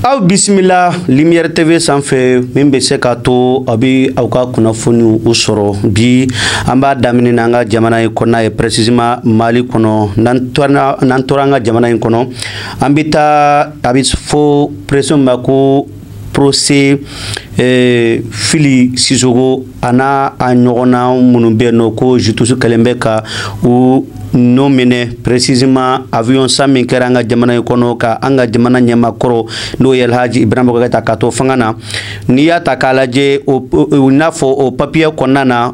Aw bismillah Lumière TV sanfɛ min bɛ se ka to a bɛ aw ka kunnafoniw sɔrɔ bi an b'a daminɛ n'an ka jamana in kɔnɔ ye précisément Mali kɔnɔ n'an tora an ka jamana in kɔnɔ an bɛ taa a bɛ fɔ pression ma ko procès Fili Sisoko ana a ɲɔgɔnna minnu bɛ yen nɔ ko justice kɛlen bɛ ka u nɔ minɛ précisément avion san min kɛra an ka jamana in kɔnɔ ka an ka jamana ɲɛmakɔrɔ n'o ye Alhaji Ibrahima Boubacar ka to fanga na n'i y'a ta k'a lajɛ o n'a fɔ o papier kɔnɔna na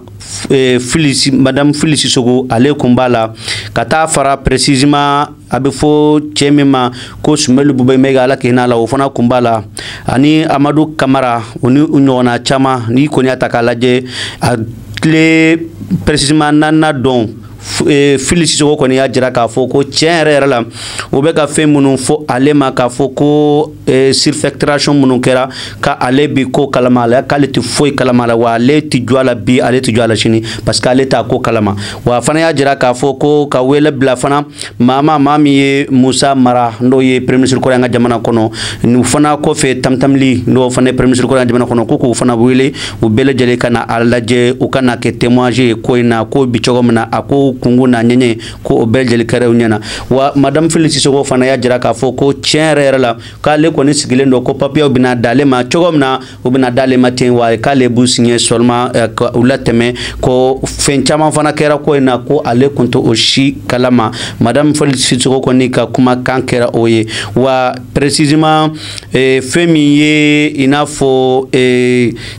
Madame Fili Sisoko ale kun b'a la ka taa fara précisément a bɛ fɔ cɛ min ma ko Sumeli Bubemega Ala k'e n'a la o fana kun b'a la ani Amadu Kamara o ni u ɲɔgɔnna caman n'i kɔni y'a ta k'a lajɛ a tile précisément naaninan dɔn Fili Sisoko kɔni y'a jira k'a fɔ ko tiɲɛ yɛrɛ la o bɛ ka fɛn minnu fɔ ale ma k'a fɔ ko surfacturation minnu kɛra ka ale bi ko kalama la k'ale tɛ foyi kalama la wa ale tɛ jɔ a la bi ale tɛ jɔ a la sini parce que ale t'a ko kalama wa fana y'a jira k'a fɔ ko ka wele bila fana maa min ye Musa Mara n'o ye premier ministre kɔrɔ an ka jamana kɔnɔ nin fana kɔfɛ Tamtamli n'o fana ye premier ministre kɔrɔ an ka jamana kɔnɔ ko k'o fana wele u bɛɛ lajɛlen ka na a lajɛ u ka na kɛ témoignage ko in na ko bi cogo min na a ko kungu na ɲɛɲɛ ko o bɛɛ lajɛlen kɛra u ɲɛna wa Madame Fili Sisoko fana y'a jira k'a fɔ ko tiɲɛ yɛrɛ la k'ale kɔni sigilen don ko papier bɛna d'ale ma cogo min na u bɛna d'ale ma ten wa k'ale b'u signer seulement u latɛmɛ ko fɛn caman fana kɛra ko in na ko ale kun tɛ o si kalama Madame Fili Sisoko kɔni ka kumakan kɛra o ye wa précisément fɛn min ye i n'a fɔ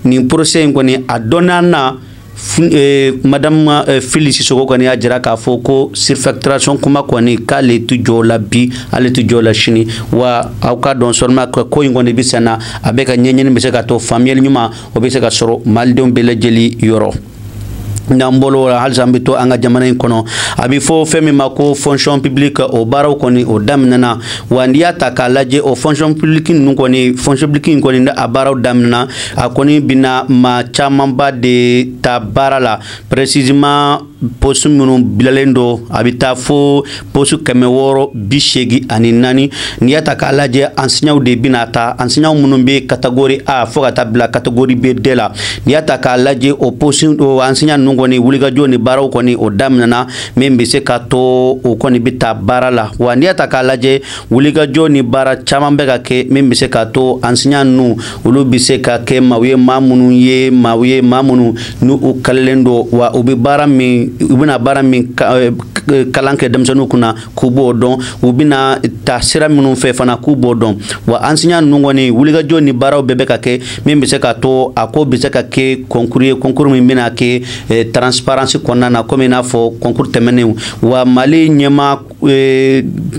nin procès in kɔni a dɔnna na Madame Fili Sisoko kɔni y'a jira k'a fɔ ko surfacturation kuma kɔni k'ale tɛ jɔ o la bi ale tɛ jɔ o la sini wa aw ka dɔn seulement ko in kɔni bɛ sen na a bɛ ka ɲɛɲini bɛ se ka to faamuyali ɲuman o bɛ se ka sɔrɔ malidenw bɛɛ lajɛlen yɔrɔ. N'an bolo la halisa an bɛ to an ka jamana in kɔnɔ a bɛ fɔ fɛn min ma ko fonction publique o baaraw kɔni o daminɛna wa n'i y'a ta k'a lajɛ o fonction publique ninnu kɔni fonction publique in kɔni a baaraw daminɛna a kɔni bɛna maa camanba de ta baara la précisément poste minnu bilalen don a bɛ taa fo poste 684 n'i y'a ta k'a lajɛ enseignants de bɛna ta enseignants minnu bɛ catégorie A fo ka taa bila catégorie B D la n'i y'a ta k'a lajɛ o poste o enseignants ninnu kɔni wulikajɔ ni baaraw kɔni o daminɛna min bɛ se ka to o kɔni bɛ taa baara la wa n'i y'a ta k'a lajɛ wulikajɔ ni baara caman bɛ ka kɛ min bɛ se ka to enseignants ninnu olu bɛ se ka kɛ maa ye maa minnu n'u kalilen don wa u bɛ baara min u bɛna baara min kalan kɛ denmisɛnninw kunna k'u b'o dɔn u bɛna ta sira minnu fɛ fana k'u b'o dɔn wa enseignants ninnu kɔni wulikajɔ ni baaraw bɛɛ bɛ ka kɛ min bɛ se ka to a ko bɛ se ka kɛ concours ye concours min bɛna kɛ transparence kɔnɔna na komi i n'a fɔ concours tɛmɛnenw wa Mali ɲɛmaa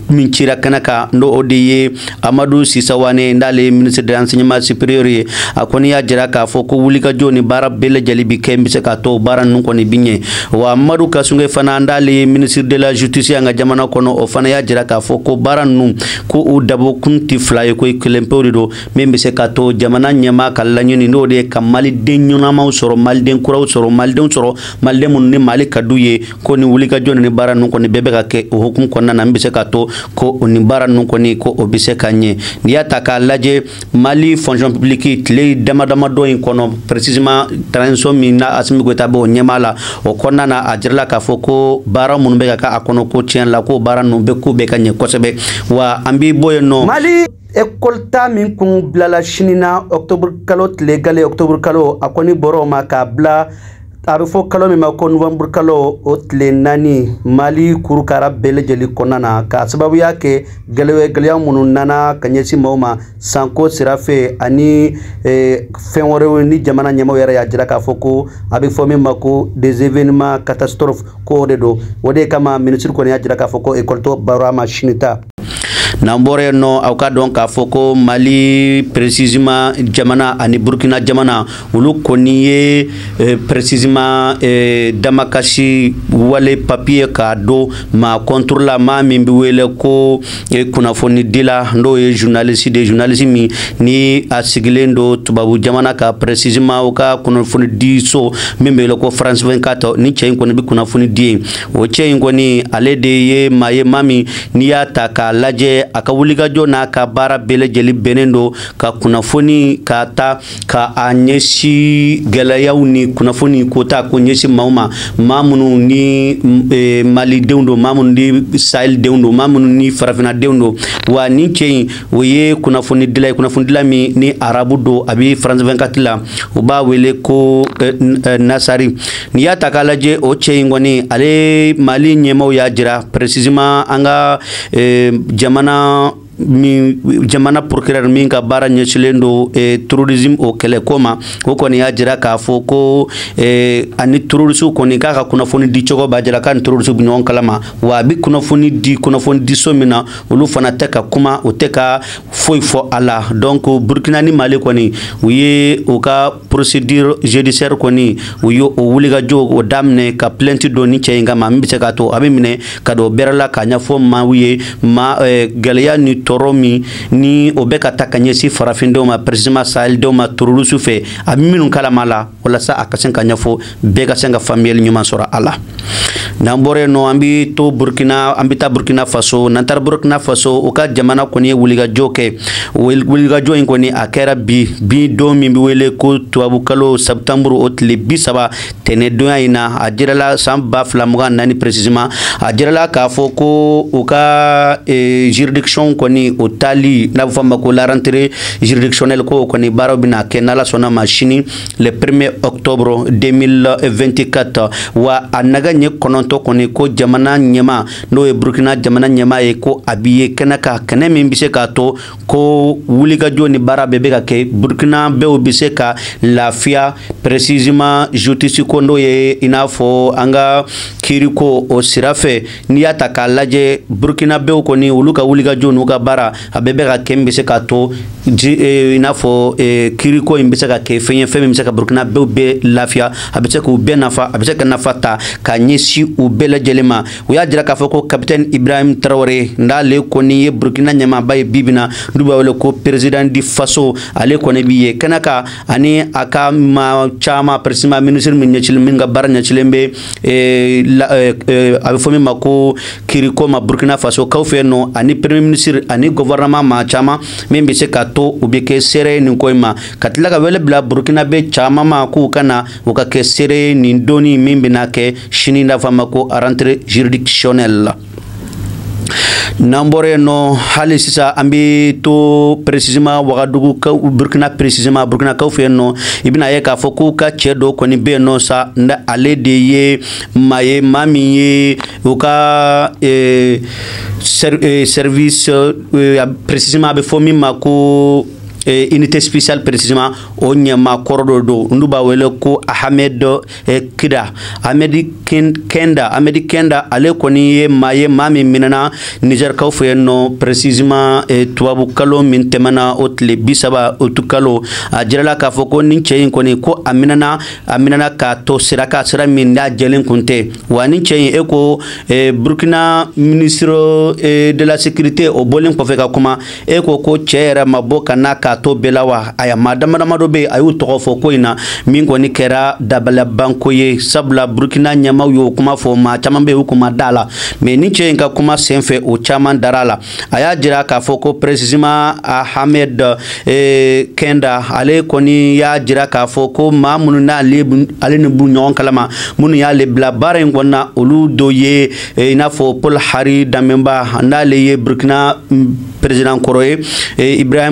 min cira kɛnɛ kan n'o de ye Amadu Sisawane n'ale ministre de l'enseignement supérieur ye a kɔni y'a jira k'a fɔ ko wulikajɔ ni baara bɛɛ lajɛlen bi kɛ bɛ se ka to baara ninnu kɔni bi ɲɛ wa Amadu Kasunge fana n'ale ministre de la justice an ka jamana kɔnɔ o fana y'a jira k'a fɔ ko baara ninnu ko u dabɔkun tɛ fila ye ko kelen pewu de don min bɛ se ka to jamana ɲɛmaa ka laɲini n'o de ye ka maliden ɲɛnamaw sɔrɔ maliden kuraw sɔrɔ malidenw sɔrɔ maliden minnu ni Mali ka d'u ye ko ni wulikajɔ ni baara ninnu kɔni bɛɛ bɛ ka kɛ o hukumu kɔnɔna na min bɛ se ka to ko o ni baara ninnu kɔni ko o bɛ se ka ɲɛ n'i y'a ta k'a lajɛ Mali fonction publique tile damadɔ in kɔnɔ précisément transition min na Assimi Goïta bɛ o ɲɛmaa la o kɔnɔna na a jirala k'a fɔ ko baara minnu bɛ ka kɛ a kɔnɔ ko tiɲɛ la ko baara ninnu bɛ ko bɛ ka ɲɛ kosɛbɛ wa an bɛ bɔ yen nɔ Mali école ta min kun bilala sini na octobre kalo tile gale octobre kalo a kɔni bɔra o ma k'a bila a bɛ fɔ kalo min ma ko novembre kalo o tile 4 Mali kurukara bɛɛ lajɛlen kɔnɔna na k'a sababuya kɛ gɛlɛya minnu nana ka ɲɛsin maaw ma sanko sira fɛ ani fɛn wɛrɛw ni jamana ɲɛmaaw yɛrɛ y'a jira k'a fɔ ko a bɛ fɔ min ma ko des événements catastrophes ko o de don o de kama ministre kɔni y'a jira k'a fɔ ko école tɔ baara ma sini ta. N'an bɔra yen nɔ aw ka dɔn k'a fɔ ko Mali précisément jamana ani Burkina jamana olu kɔni ye précisément damakasi wale papier k'a don maa contre la maa min bɛ wele ko kunnafoni dila n'o ye journaliste min ni a sigilen don tubabu jamana ka précisément o ka kunnafoni di so min bɛ wele ko France 24 ni cɛ in kɔni bɛ kunnafoni di yen o cɛ in kɔni ale de ye maa ye maa min n'i y'a ta k'a lajɛ a ka wulikajɔ n'a ka baara bɛɛ lajɛlen bɛnnen don ka kunnafoni ka ta ka a ɲɛsi gɛlɛyaw ni kunnafoni ko ta ko ɲɛsi maaw ma maa minnu ni malidenw don maa minnu ni sahelidenw don maa minnu ni farafinadenw don wa nin cɛ in o ye kunnafonidila ye kunnafonidila min ni arabu don a bɛ France 24 la u b'a wele ko Nasari n'i y'a ta k'a lajɛ o cɛ in kɔni ale Mali ɲɛmaaw y'a jira précisément an ka jamana procureur min ka baara ɲɛsilen don terrorisme o kɛlɛko ma o kɔni y'a jira k'a fɔ ko ani terroriste kɔni k'a ka kunnafoni di cogo b'a jira k'a ni terroriste bɛ ɲɔgɔn kalama wa a bɛ kunnafoni di so min na olu fana tɛ ka kuma o tɛ ka foyi fɔ a la donc Burkina ni Mali kɔni u ye u ka procédure judiciaire kɔni u ye o wulikajɔ o daminɛ ka plainte don ni cɛ in kama min bɛ se k'a to a bɛ minɛ ka don o bɛrɛ la k'a ɲɛfɔ maaw ye gɛlɛya ni tɔɔrɔ min ni o bɛ ka ta ka ɲɛsin farafindenw ma précisément sahelidenw ma terroriste fɛ a bɛ minnu kalama la walasa a ka se ka ɲɛfɔ bɛɛ ka se ka faamuyali ɲuman sɔrɔ a la n'an bɔra yen nɔ an bɛ to Burkina an bɛ taa Burkina Faso n'an taara Burkina Faso o ka jamana kɔni ye wulikajɔ kɛ wulikajɔ in kɔni a kɛra bi don min bɛ wele ko tubabukalo septembre o tile 30 tɛnɛndonya in na a jirala san 2024 précisément a jirala k'a fɔ ko u ka juridiction kɔni o tali n'a bɛ fɔ a ma ko la rentrée juridictionnelle ko o kɔni baaraw bɛna kɛ n'Ala sɔnna ma sini le 1er octobre 2024 wa a naga ɲɛ 9 kɔni ko jamana ɲɛma n'o ye Burkina jamana ɲɛma ye ko a bɛ ye kɛnɛ kan kɛnɛ min bɛ se k'a to ko wulikajɔ ni baara bɛɛ bɛ ka kɛ Burkina bɛɛ bɛ se ka lafiya précisément justice ko n'o ye i n'a fɔ an ka kiiriko o sira fɛ n'i y'a ta k'a lajɛ Burkina bɛɛ kɔni olu ka wulikajɔ n'u ka baara a bɛɛ bɛ ka kɛ min bɛ se k'a to i n'a fɔ kiiriko in bɛ se ka kɛ fɛn ye fɛn min bɛ se ka Burkina bɛɛ lafiya a bɛ se k'u bɛɛ nafa a bɛ se ka nafa ta ka ɲɛsin u bɛɛ lajɛlen ma u y'a jira k'a fɔ ko capitaine Ibrahim Traoré n'ale kɔni ye Burkina ɲɛmaaba ye bi bi na n'u b'a wele ko président du Faso ale kɔni bɛ ye kɛnɛ kan ani a ka maa caman précisément ministre min ɲɛsinnen min ka baara ɲɛsinnen bɛ a bɛ fɔ min ma ko kiiriko ma Burkina Faso kaw fɛ yen nɔ ani premier ministre ani gouvernement maa caman min bɛ se ka to u bɛ kɛ seere nin ko in ma ka tila ka wele bila Burkina bɛ caman ma k'u ka na u ka kɛ seere nin donni min bɛna kɛ sini n'a fɔ a ma ko rentrée juridictionnelle la. n'an bɔra yen nɔ hali sisan an bɛ to précisément Wagadugu Burkina précisément Burkina kaw fɛ yen nɔ i bɛna ye k'a fɔ k'u ka cɛ dɔ kɔni bɛ yen nɔ sa ale de ye maa min ye u ka service précisément a bɛ fɔ min ma ko unité spéciale précisément o ɲɛma kɔrɔ dɔ don n'u b'a wele ko Ahmed Kenda ale kɔni ye maa min minɛna Niger kaw fɛ yen nɔ précisément tubabukalo min tɛmɛna o tile 30 o tukalo a jirala k'a fɔ ko nin cɛ in kɔni ko a minɛna k'a to sira min n'a jɛlen kun tɛ wa nin cɛ in ko Burkina ministre de la sécurité o bɔlen kɔfɛ ka kuma ko cɛ yɛrɛ ma bɔ ka n'a ka to bɛɛ la wa aya maa dama dɔ bɛ a y'u tɔgɔ fɔ ko in na min kɔni kɛra dabalabanko ye sabula Burkina ɲɛmaaw y'o kuma fɔ maa caman bɛ y'u kuma da la mais ni cɛ in ka kuma senfɛ o caman dara la a y'a jira k'a fɔ ko précisément Ahmed Kenda ale kɔni y'a jira k'a fɔ ko maa minnu n'ale ni b'u ɲɔgɔn kalama minnu y'ale bila baara in kɔnɔna olu dɔ ye i n'a fɔ Paul Hari Damenba n'ale ye Burkina président kɔrɔ ye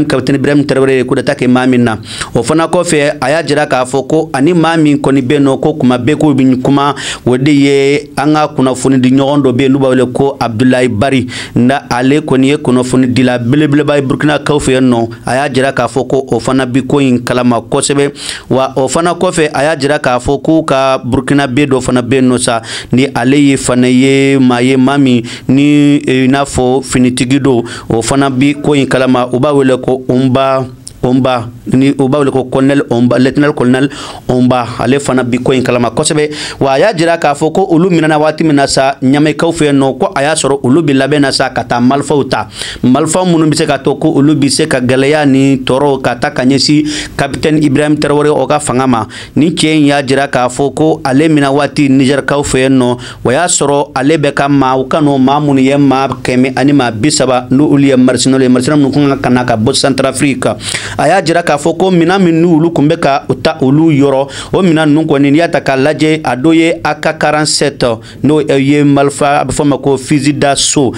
capitaine Ibrahim Traoré coup d'état kɛ maa min na o fana kɔfɛ a y'a jira k'a fɔ ko ani maa min kɔni bɛ yen nɔ ko kuma bɛɛ ko bɛ kuma o de ye an ka kunnafoni di ɲɔgɔn dɔ bɛ yen n'u b'a wele ko Abdoulaye Bari nka ale kɔni ye kunnafoni dila belebeleba ye Burkina kaw fɛ yen nɔ a y'a jira k'a fɔ ko o fana bi ko in kalama kosɛbɛ wa o fana kɔfɛ a y'a jira k'a fɔ k'u ka Burkina bɛ dɔ fana bɛ yen nɔ sa ni ale ye fana ye maa min ni i n'a fɔ finitigi don o fana bi ko in kalama u b'a wele ko Umba Omba ni o bawle ko colonel Omba lieutenant colonel Omba ale fana bi ko in kalama kosebe wa ya jira ka foko ulu minana wati minasa nyame kaw fe no ko aya soro ulu bi labena sa kata malfauta malfa munu bi se ka to ko ulu bi se ka galeya ni toro kata kanyesi capitaine Ibrahim Traoré o ka fangama ni chen ya jira ka foko ale mina wati Niger kaw fe no wa ya soro ale be ka ma ukano ma munu ye ma keme anima bisaba no uli ya marsino le marsino nu kunga kanaka bo Centrafrique aya jira ka foko mina minu ulu kumbeka uta ulu yoro o mina nunko ni yata ka laje adoye aka 47 no ye malfa abfama ko fusil d'assaut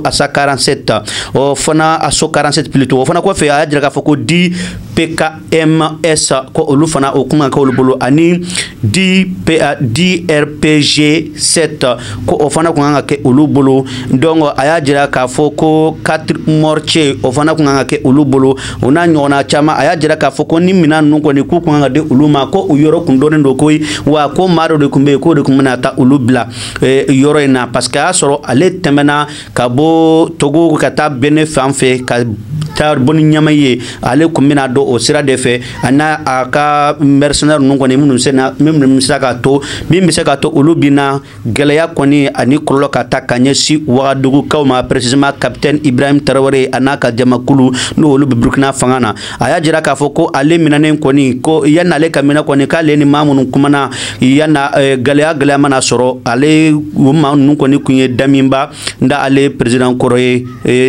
asa 47 o fana aso 47 plutôt o fana ko fe aya jira ka foko di PKMS ko ulu fana o kunga ka ulu bolo ani DRPG 7 ko o fana kunga ke ulu bolo ndongo aya jira ka foko 4 mortier o fana kunga ke ulu bolo ona nyona chama aya jira ka foko ni mina nunko ni ku kunga de uluma ko uyoro kundone ndo koy wa ko maro de kumbe ko de kumna ta ulubla yoro ina parce que asoro ale temena ka bo Togo ka ta bene fanfe ka ta boni nyamaye ale kumbina do o sira de fe ana aka mercenaire nunko ni munu sena même saka to bimbe saka to ulubina geleya koni ani kollo ka ta kanyesi wagadugu kawma précisément capitaine Ibrahim Traoré anaka jamakulu no ulubi Burkina fangana aya jira ka foko ale minanen koni ko yana le kamina koni kale ni mamunu kumana yana galeya mana soro ale wuma nun koni kunye damimba nda ale président koroye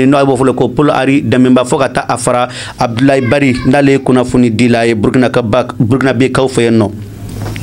no abo fole ko Paul Ari damimba fokata afara Abdoulaye Bari ndale kuna funi dilaye Burkina be kawfe no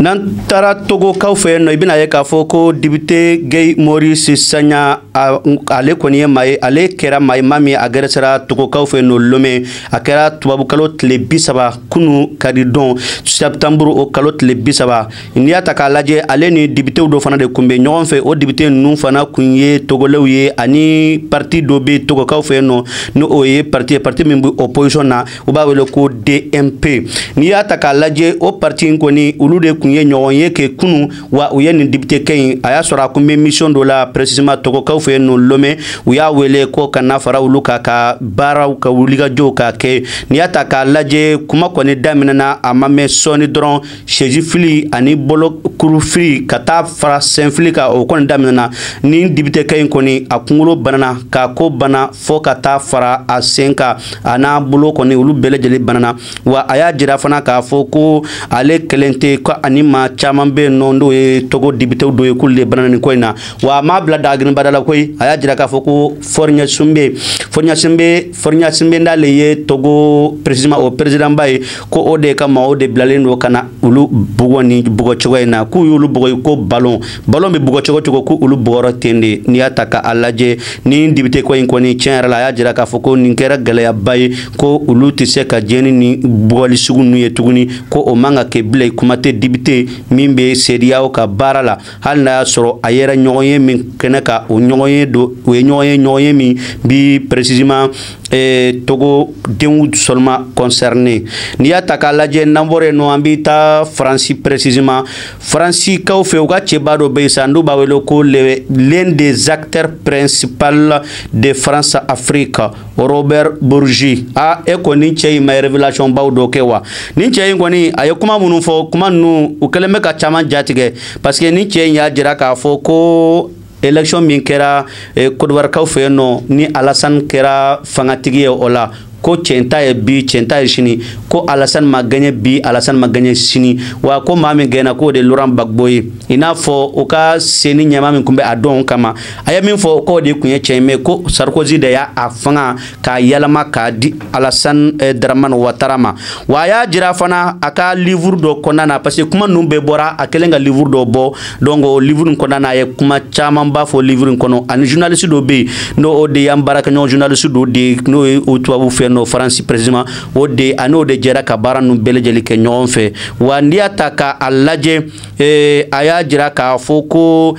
nan tara Togo kaw fe no ibina ye ka foko député Guy Maurice Sagna ale koni may ale kera may mami agresera Togo kaw fe no lome akera tubabu kalot le bisaba kunu kadidon septembre o kalot le bisaba ni ataka laje ale ni député do fana de kumbe nyon fe o député nu fana kunye togolewye ani parti do be Togo kaw fe no oye parti membu opposition na o ba wele ko DMP ni ataka laje o parti koni ulude kunye nyoye ke kunu wa uye ni député kay aya sora kumbe mission do la précisément Togo kaw fe no lome uya wele ko kana fara uluka ka bara ka uliga joka ke ni ataka laje kuma koni damina na amame soni dron cheji fili ani bolo kuru fili kata fara senfili ka o koni damina na ni député kay koni akungulo banana ka ko bana fo kata fara a senka ana bolo koni ulu bele jeli banana wa aya jira fana ka fo ko ale kelente ko ani ma chaman be nondo e Togo député do e kulle banana ni koyna wa ma bla dagrin badala koy aya jira ka fo ko fornya sumbe ndale ye Togo président o président bay ko ode ka ma ode blalendo kana ulu bugoni bugo chogoyna ku ulu bugo ko ballon be bugo chogo ku ulu bugoro tende ni ataka alaje ni député ko ni tienra la ya jira ka fo ko ni kera gale ya bay ko ulu tiseka jeni ni bugoli sugunu ye tuguni ko o manga ke blay kumate député mimbe seriao ka barala hal na soro ayera nyoye min kenaka o nyoye do o nyoye mi bi précisément Togo dengu seulement concerné ni ataka laje nambore no ambita Franci précisément Franci kaw fe uga chebado be sandu bawelo ko l'un des acteurs principaux de France Afrique Robert Bourgi a ekoni chei ma révélation bawdo kewa ni chei ngoni ayekuma munu fo kuma nu ukeleme ka chama jatige parce que ni chei ya jira ka fo ko élection min kera Kodowar kaw fe no ni Alassane kera fangatigi ola ko chenta e bi chenta e shini ko Alassane maganye bi Alassane maganye shini wa ko mami gena ko de Laurent Gbagbo ina fo o ka seni nyama min kumbe adon kama aya min fo ko de kunye cheme ko Sarkozy de ya afanga ka yalama ka di Alassane Dramane Ouattara ma wa ya jira fana aka livre do konana parce que kuma numbe bora akelenga livre do bo dongo livre konana ye kuma chama ba fo livre kono an journaliste do be no o de yambara ka no journaliste do de no o tuabu fe no France président o de ano de jera ka bara nu belejeli ke ñon fe wa ndia taka alaje aya jira ka foko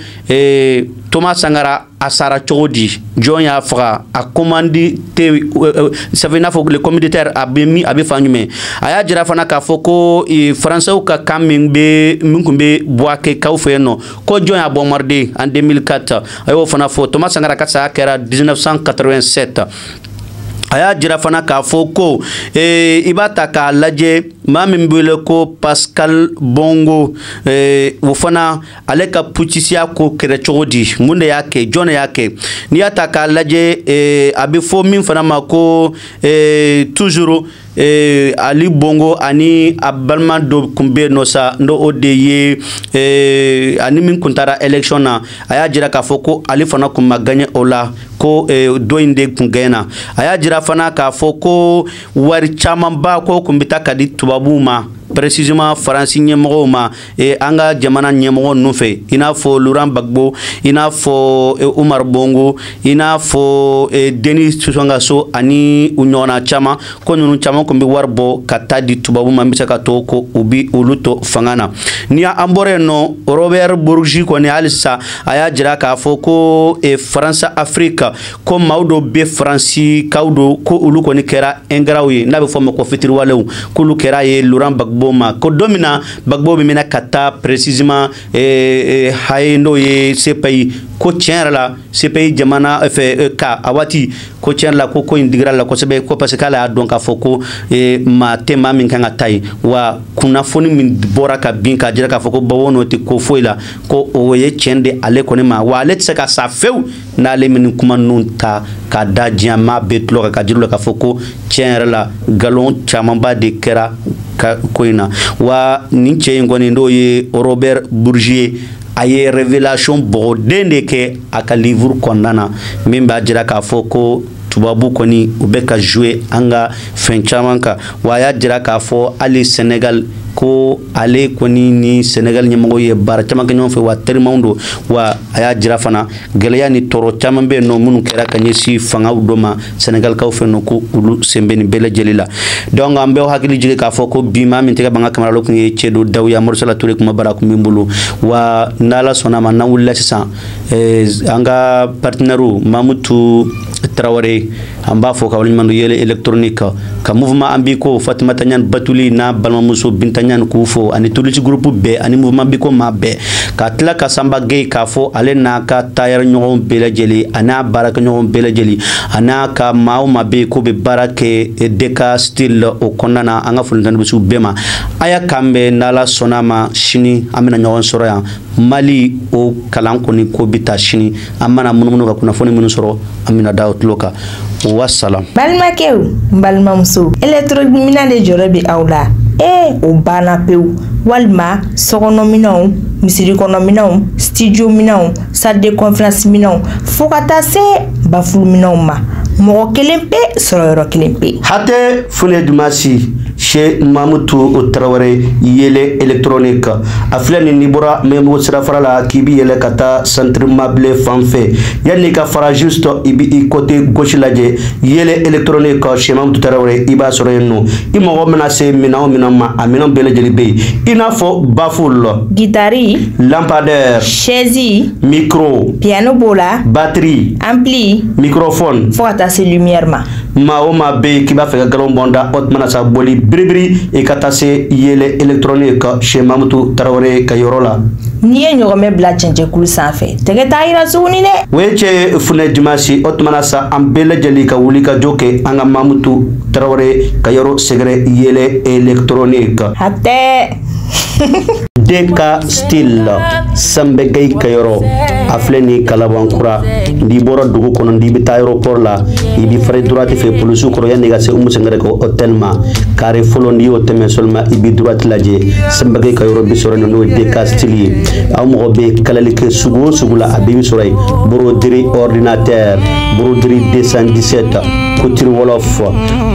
Thomas Sankara asara chodi jonya fra a commandi te savena fo le communautaire abemi abi fanyume aya jira fana ka foko français ka kambe minkumbe boake ka ufeno ko jonya bombarder en 2004 ayo fana fo Thomas Sankara ka sa kera 1987 aya jira fana k'a fɔ ko i b'a ta k'a lajɛ maa min wele ko Pascal Bongo o fana ale ka putisiya ko kɛra cogo di mun de y'a kɛ jɔn de y'a kɛ n'i y'a ta k'a lajɛ a bɛ fɔ min fana ma ko toujours Ali Bongo ani a balima dɔ kun bɛ yen nɔ sa n'o o de ye ani min kun taara élection na a y'a jira k'a fɔ ko ale fana kun ma gagné o la ko dɔ in de kun gagné a y'a jira fana k'a fɔ ko wari camanba ko kun bɛ taa ka di tubabuw ma précisément Faransi ɲɛmɔgɔw ma an ka jamana ɲɛmɔgɔ ninnu fɛ i n'a fɔ Laurent Gbagbo i n'a fɔ Omar Bongo i n'a fɔ Denis Sassou Nguesso ani u ɲɔgɔnna caman ko ninnu caman kun bɛ wari bɔ ka taa di tubabu ma n bɛ se ka to ko u bi olu to fanga na ni an bɔra yen nɔ Robert Bourgi kɔni hali sisan a y'a jira k'a fɔ ko Faransa Afrique ko maaw dɔ bɛ Faransikaw don ko olu kɔni kɛra ingrat ye n'a bɛ fɔ o ma ko fitiriwalew k'olu kɛra ye Laurent Gbagbo ma ko don min na Gbagbo bɛ minɛ ka taa précisément haye n'o ye CPI ko tiɲɛ yɛrɛ la CPI jamana fɛ ka a waati ko tiɲɛ yɛrɛ la ko in digira la kosɛbɛ ko parce que ale y'a dɔn k'a fɔ ko maa tɛ maa min kan ka taa yen wa kunnafoni min bɔra ka bin k'a jira k'a fɔ ko Gbagbo n'o tɛ ko foyi la ko o ye tiɲɛ de ale kɔni ma wa ale tɛ se ka sa fewu n'ale min kuma ninnu ta k'a da diɲɛ maa bɛɛ tulo kan ka jira k'a fɔ ko tiɲɛ yɛrɛ la nkalon camanba de kɛra ko in na wa nin cɛ in kɔni n'o ye Robert Bourgi a ye révélation bɔgɔden de kɛ a ka livre kɔnɔna na min b'a jira k'a fɔ ko tubabu kɔni u bɛ ka jouer an ka fɛn caman kan wa a y'a jira k'a fɔ hali Sénégal ko ale kɔni ni Sénégal ɲɛmɔgɔw ye baara caman kɛ ɲɔgɔn fɛ wa terimaw don wa a y'a jira fana gɛlɛya ni tɔɔrɔ caman bɛ yen nɔ minnu kɛra ka ɲɛsin fangaw dɔ ma Sénégalikaw fɛ nɔ ko olu sen bɛ nin bɛɛ lajɛlen la donc an bɛ hakili jigin k'a fɔ ko bi maa min tɛgɛ b'an ka kamara la kun ye Cɛdo Dawuya Morisala Ture kuma bara kun min bolo wa n'Ala sɔnna ma n'an wulila sisan an ka partenaire Mamutu Traoré an b'a fɔ ka waleɲuman dɔn yɛlɛ électronique ka mouvement Ambiko Fatimata Ɲani Batuli n'a balimamuso Binta Ɲani k'u fo ani Tuluci groupe bɛɛ ani mouvement Ambiko maa bɛɛ ka tila ka Samba Gueye k'a fɔ ale n'a ka tailleur ɲɔgɔn bɛɛ lajɛlen a n'a baarakɛɲɔgɔn bɛɛ lajɛlen a n'a ka maa o maa bɛ yen k'o bɛ baara kɛ DK style o kɔnɔna na an ka folintani bɛ s'u bɛɛ ma a y'a kan bɛn n'Ala sɔnna ma sini an bɛna ɲɔgɔn sɔrɔ yan Mali o kalan kɔni ko bɛ taa sini an mana munumunu ka kunnafoni minnu sɔrɔ an bɛna da o tulo kan wassalam. Balimakɛw n balimamuso électronique de jɔyɔrɔ bɛ aw la o banna pewu walima sokɔnɔminɛnw misiri kɔnɔminɛnw studio minɛnw salle de conférence minɛnw fo ka taa se bafulu minɛnw ma mɔgɔ kelen pe sɔrɔ yɔrɔ kelen pe hatɛ fune dumasi Cheikh Mamutu Traoré yele électronique a filɛ ni bɔra Memo sirafara la k'i bi yɛlɛ ka taa centre meublé fan fɛ yanni ka fara juste i bi i côté gauche lajɛ yele électronique Cheikh Mamutu Traoré i b'a sɔrɔ yen nɔ i mɔgɔ mina se minɛn o minɛn ma a minɛn bɛɛ lajɛlen bɛ yen i n'a fɔ bafule guitare lampadaire chaise micro piano b'o la batterie ampli microphone fo ka taa se lumière ma maa o maa bɛ yen k'i b'a fɛ ka galon bɔ n da o tuma na sa boli biribiri i ka taa se yele électronique Cheikh Mamutu Traoré ka yɔrɔ la n'i ye ɲɔgɔnmɛ bila cɛncɛnkulu sanfɛ tɛgɛ t'a yira tuguni dɛ o ye cɛ funɛ dimanche o tuma na sa an bɛɛ lajɛlen ka wuli ka jɔ kɛ an ka Mamutu Traoré ka yɔrɔ sɛgɛrɛ yele électronique hatɛ DK style Samba Gueye ka yɔrɔ a filɛ ni Kalabankura n'i bɔra dugu kɔnɔ n'i bɛ taa aéroport la i bɛ fara droite fɛ polisiw kɔrɔ yanni i ka se Umu Sangare ka hôtel ma carré fɔlɔ n'i y'o tɛmɛ seulement i bɛ droite lajɛ Samba Gueye ka yɔrɔ bɛ sɔrɔ yen n'o ye DK style ye aw mɔgɔ bɛ kalali kɛ sugu o sugu la a bɛ sɔrɔ yen broderie ordinateur broderie 217 couture wolof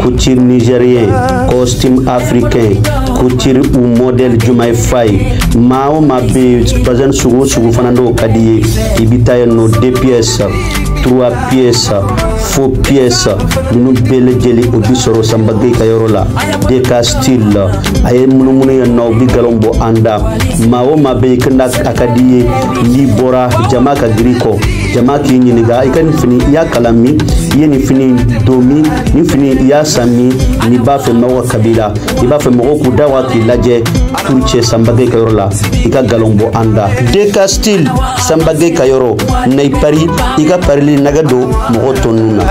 couture nigérien costume africain couture ou modèle Jumaye Faye maa o maa bɛ bazin sugu o sugu fana n'o ka di ye i bɛ taa yen nɔ 2 pièces 3 pièces faux pièces ninnu bɛɛ lajɛlen o bɛ sɔrɔ Samba Gueye ka yɔrɔ la DK style a ye munumunu yen nɔ u bɛ galon bɔ an da maa o maa bɛ yen kanda a ka di ye n'i bɔra jama ka girin kɔ jama k'i ɲininka i ka nin fini i y'a kalan min i ye nin fini don min nin fini i y'a san min n'i b'a fɛ mɔgɔw ka kabila i b'a fɛ mɔgɔw k'u da wa k'i lajɛ turu cɛ Samba Gueye ka yɔrɔ la i ka galon bɔ an da DK style Samba Gueye ka yɔrɔ na i pari i ka parili nɛgɛ don mɔgɔw tɔ ninnu na